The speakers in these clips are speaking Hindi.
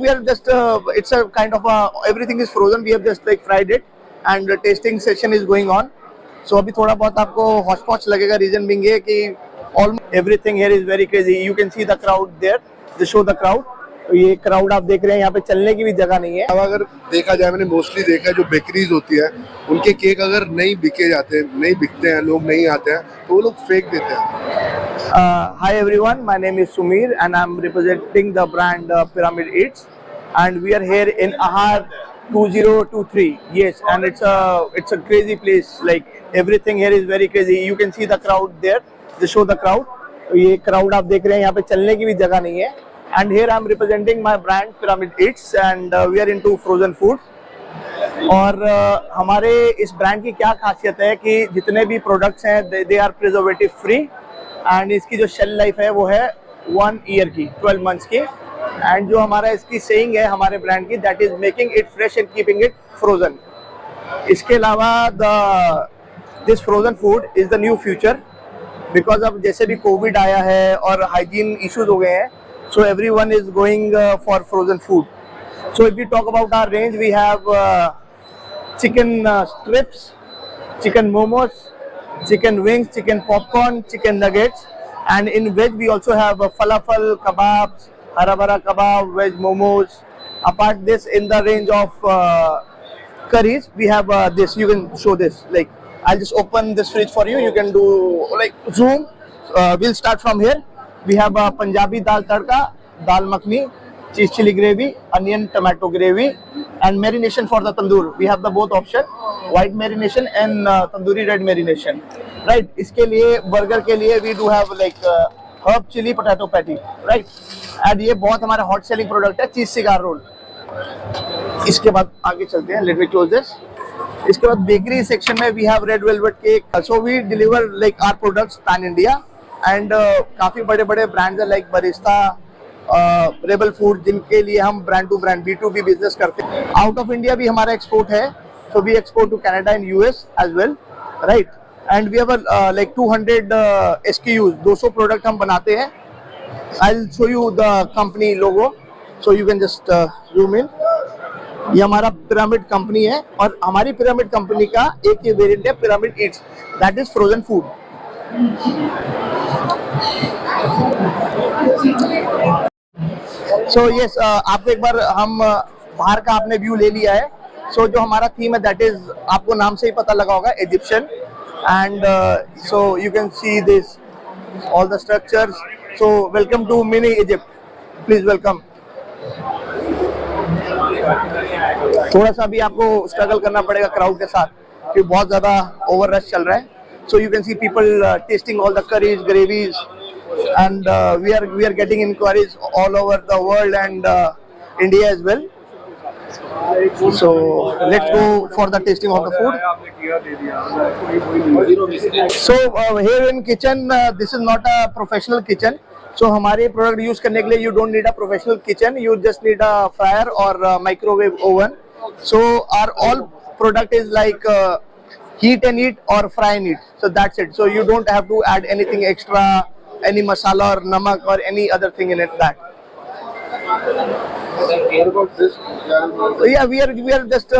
we are just it's a kind of everything is frozen. We have just like fried it and the tasting session is going on. So अभी थोड़ा बहुत आपको हॉच-पॉच लगेगा. Reason being है कि almost everything here is very crazy. You can see the crowd there. They show the crowd. तो ये क्राउड आप देख रहे हैं, यहाँ पे चलने की भी जगह नहीं है. अब अगर देखा जाए, मैंने मोस्टली देखा है जो बेकरीज होती है उनके केक अगर नहीं बिके जाते हैं, नहीं बिकते हैं, लोग नहीं आते हैं तो वो लोग फेंक देते हैं. Hi everyone, my name is Sumir and I'm representing the brand Pyramid Eats, and we are here in Ahar 2023. Yes, and it's a crazy place. Like everything here is very crazy. You can see the crowd there. They show the crowd. तो ये crowd आप देख रहे हैं, यहाँ पे चलने की भी जगह नहीं है. And here I'm representing my brand Pyramid Eats, and we are into frozen food. और हमारे इस ब्रांड की क्या खासियत है कि जितने भी प्रोडक्ट्स हैं they are preservative free, and इसकी जो शेल लाइफ है वो है 1 ईयर की, 12 मंथ्स की. एंड जो हमारा इसकी सेइंग है हमारे ब्रांड की, that is making it fresh and keeping it frozen. इसके अलावा this frozen food is the new future, because अब जैसे भी कोविड आया है और हाइजीन इश्यूज हो गए हैं, so everyone is going for frozen food. So if we talk about our range, we have chicken strips, chicken momos, chicken wings, chicken popcorn, chicken nuggets, and in veg we also have falafel, kebabs, hara bhara kebab, veg momos. Apart this, in the range of curries, we have this. You can show this. Like I'll just open this fridge for you. You can do like zoom. We'll start from here. We have Punjabi dal tadka, dal makhni, cheese chili gravy, onion tomato gravy, and marination for the tandoor. We have the both option, white marination and tandoori red marination. Right? इसके लिए burger के लिए we do have like herb chili potato patty. Right? And ये बहुत हमारा hot selling product है, cheese cigar roll. इसके बाद आगे चलते हैं. Let me close this. इसके बाद bakery section में we have red velvet cake. So we deliver like our products pan India. And काफ़ी बड़े बड़े ब्रांड्स हैं लाइक बरिस्ता, रेबल फूड, जिनके लिए हम brand to brand B2B business करते हैं. आउट ऑफ इंडिया भी हमारा एक्सपोर्ट है, so we export to Canada and US as well. Right? And we have like 200 SKUs, 200 product हम बनाते हैं. I will show you the company logo, so you can just zoom in. ये हमारा पिरामिड कंपनी है, और हमारी पिरामिड कंपनी का एक ये वेरिएंट है pyramid Yeats, that is frozen food. So yes, आपको एक बार हम बाहर का आपने व्यू ले लिया है. सो जो हमारा थीम है दैट इज, आपको नाम से ही पता लगा होगा, Egyptian. And so you can see this all the structures. So welcome to mini Egypt, please welcome. थोड़ा सा भी आपको स्ट्रगल करना पड़ेगा क्राउड के साथ, क्योंकि बहुत ज्यादा ओवर रश चल रहा है. So you can see people tasting all the curries, gravies, and we are getting inquiries all over the world and India as well. So let's go for the tasting of the food. So here in kitchen, this is not a professional kitchen. So हमारे product use करने के लिए you don't need a professional kitchen. You just need a fryer or a microwave oven. So our all product is like heat and eat or fry and eat. So that's it. So you don't have to add anything extra, any masala or namak or any other thing in it. That. What about this? So yeah, we are just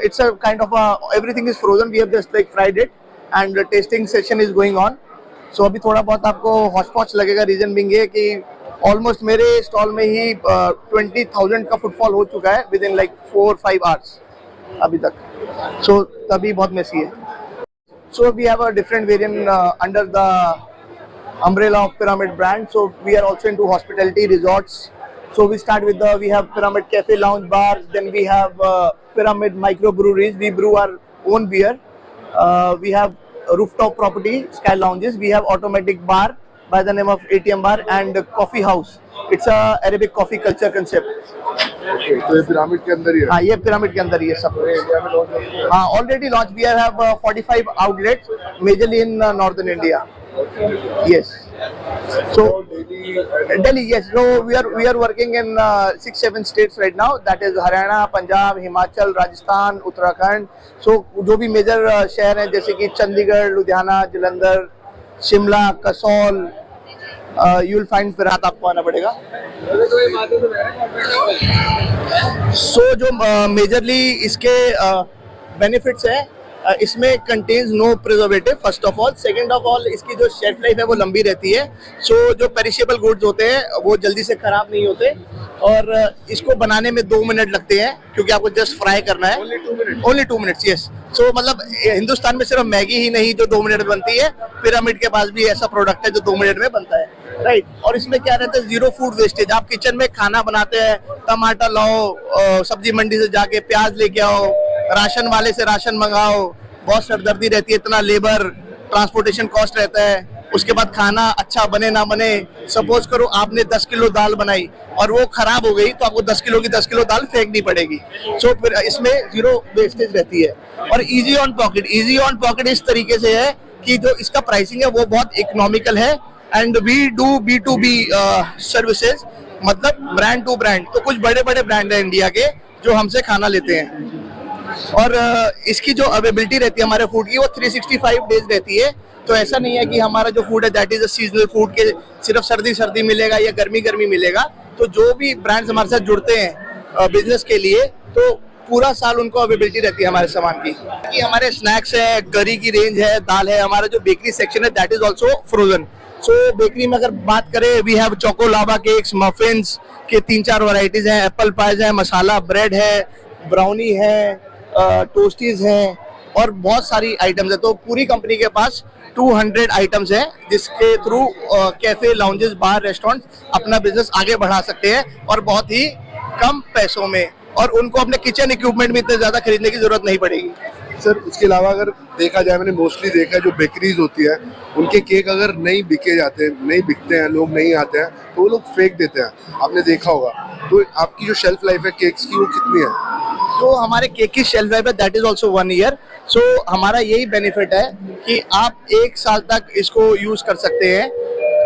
it's a kind of everything is frozen. We have just like fried it, and the tasting session is going on. So अभी थोड़ा बहुत आपको हॉच-पॉच लगेगा. Reason being है कि almost मेरे स्टॉल में ही 20,000 का फुटफॉल हो चुका है within like 4-5 hours अभी तक. So तभी बहुत मेसी है. So we have a different variant under the umbrella of Pyramid brand. So we are also into hospitality resorts. So we start with we have Pyramid Cafe Lounge Bars. Then we have Pyramid Microbreweries. We brew our own beer. We have rooftop property, Sky Lounges. We have automatic bar by the name of ATM Bar, and Coffee House. It's a Arabic coffee culture concept. Okay, तो ये पिरामिड के अंदर ही है. हाँ, ये पिरामिड के अंदर ही है सब. हाँ, already launched. We have 45 outlets, majorly in northern India. Yes. So Delhi, yes. So we are working in 6-7 states right now. That is Haryana, Punjab, Himachal, Rajasthan, Uttarakhand. So जो भी मेजर शहर हैं जैसे कि Chandigarh, Ludhiana, Jalandhar, Shimla, Kasol, you will find फिरात आपको आना पड़ेगा. सो जो मेजरली इसके बेनिफिट्स है, इसमें contains no preservative first of all, second of all इसकी जो शेल्फ लाइफ है वो लंबी रहती है। सो जो पेरिशेबल गुड्स होते हैं वो जल्दी से खराब नहीं होते, और इसको बनाने में 2 मिनट लगते हैं क्योंकि आपको जस्ट फ्राई करना है। Only 2 minutes, yes. सो मतलब हिंदुस्तान में सिर्फ मैगी ही नहीं जो 2 मिनट में बनती है, पिरामिड के पास भी ऐसा प्रोडक्ट है जो 2 मिनट में बनता है, राइट। और इसमें क्या रहता है, 0 फूड वेस्टेज। आप किचन में खाना बनाते हैं, टमाटर लाओ सब्जी मंडी से जाके, प्याज लेके आओ, राशन वाले से राशन मंगाओ, बहुत सरदर्दी रहती है, इतना लेबर ट्रांसपोर्टेशन कॉस्ट रहता है। उसके बाद खाना अच्छा बने ना बने, सपोज करो आपने 10 किलो दाल बनाई और वो खराब हो गई तो आपको 10 किलो की 10 किलो दाल फेंकनी पड़ेगी। सो फिर इसमें 0 वेस्टेज रहती है। और easy on pocket, easy on pocket इस तरीके से है कि जो इसका प्राइसिंग है वो बहुत इकोनॉमिकल है। And we do B2B services, मतलब ब्रांड टू ब्रांड। तो कुछ बड़े बड़े ब्रांड है इंडिया के जो हमसे खाना लेते हैं, और इसकी जो अवेलेबिलिटी रहती है हमारे फूड की वो 365 डेज रहती है। तो ऐसा नहीं है कि हमारा जो फूड है that is a seasonal food के सिर्फ सर्दी सर्दी मिलेगा या गर्मी गर्मी मिलेगा। तो जो भी ब्रांड्स हमारे साथ जुड़ते हैं बिजनेस के लिए, तो पूरा साल उनको अवेलेबिलिटी रहती है हमारे सामान की। कि हमारे स्नैक्स है, करी की रेंज है, दाल है, हमारा जो बेकरी सेक्शन है that is also frozen. So bakery में अगर बात करें, we have choco lava cakes, muffins के 3-4 वैरायटीज हैं, एप्पल पाइज है, मसाला ब्रेड है, ब्राउनी है, टोस्टीज हैं, और बहुत सारी आइटम्स है। तो पूरी कंपनी के पास 200 आइटम्स हैं जिसके थ्रू कैफे, लाउंजेस, बार, रेस्टोरेंट अपना बिजनेस आगे बढ़ा सकते हैं, और बहुत ही कम पैसों में, और उनको अपने किचन इक्विपमेंट में इतने ज्यादा खरीदने की जरूरत नहीं पड़ेगी। सर उसके अलावा अगर देखा जाए, मैंने मोस्टली देखा है जो बेकरीज होती है उनके केक अगर नहीं बिके जाते हैं, नहीं बिकते हैं, लोग नहीं आते हैं तो वो लोग फेंक देते हैं, आपने देखा होगा। तो आपकी जो शेल्फ लाइफ है केक्स की वो कितनी है? तो हमारे केक की शेल्फ लाइफ है दैट इज ऑल्सो 1 ईयर। सो हमारा यही बेनिफिट है कि आप 1 साल तक इसको यूज कर सकते हैं,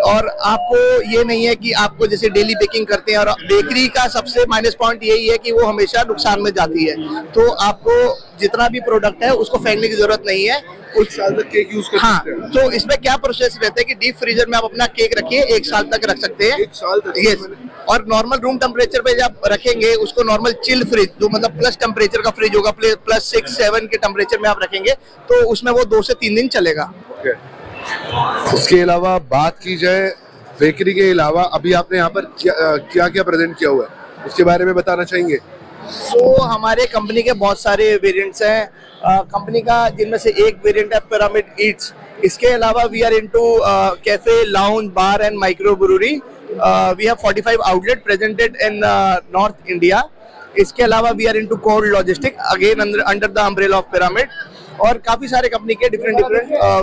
और आपको ये नहीं है कि आपको जैसे डेली बेकिंग करते हैं। और बेकरी का सबसे माइनस पॉइंट यही है कि वो हमेशा नुकसान में जाती है। तो आपको जितना भी प्रोडक्ट है उसको फेंकने की जरूरत नहीं है, 1 साल तक केक यूज कर सकते हैं। तो इसमें क्या प्रोसेस रहता है कि डीप फ्रीजर में आप अपना केक रखिए, 1 साल तक रख सकते हैं। 1 साल तक? यस। और नॉर्मल रूम टेम्परेचर पे जब रखेंगे उसको, नॉर्मल चिल फ्रिज जो मतलब प्लस टेम्परेचर का फ्रिज होगा, +6-7 के टेम्परेचर में आप रखेंगे तो उसमें वो 2 से 3 दिन चलेगा। उसके अलावा बात की जाए बेकरी के अलावा, अभी आपने यहाँ पर क्या क्या प्रेजेंट किया हुआ है उसके बारे में बताना चाहेंगे? सो हमारे कंपनी के बहुत सारे वेरिएंट्स हैं कंपनी का, जिनमें से एक वेरिएंट है पिरामिड ईट्स। इसके अलावा we are into cafe, lounge, bar and micro brewery. We have 45 outlet presented in north India. इसके अलावा we are into cold logistic, again under the umbrella of Pyramid. और काफी सारे कंपनी के डिफरेंट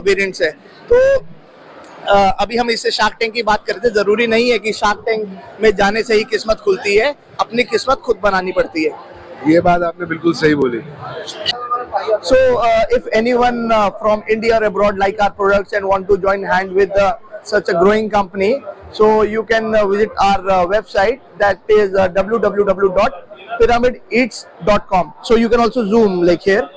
वेरिएंट्स हैं। तो अभी हम इससे शार्क टैंक की बात करते हैं। जरूरी नहीं है कि शार्क टैंक में जाने से ही किस्मत खुलती है, अपनी किस्मत खुद बनानी पड़ती है। ये बात आपने बिल्कुल सही बोली। So if anyone from India or abroad like our products and want to join hand with such a growing company, so you can visit our website, that is www.pyramideats.com. So you can also zoom like here.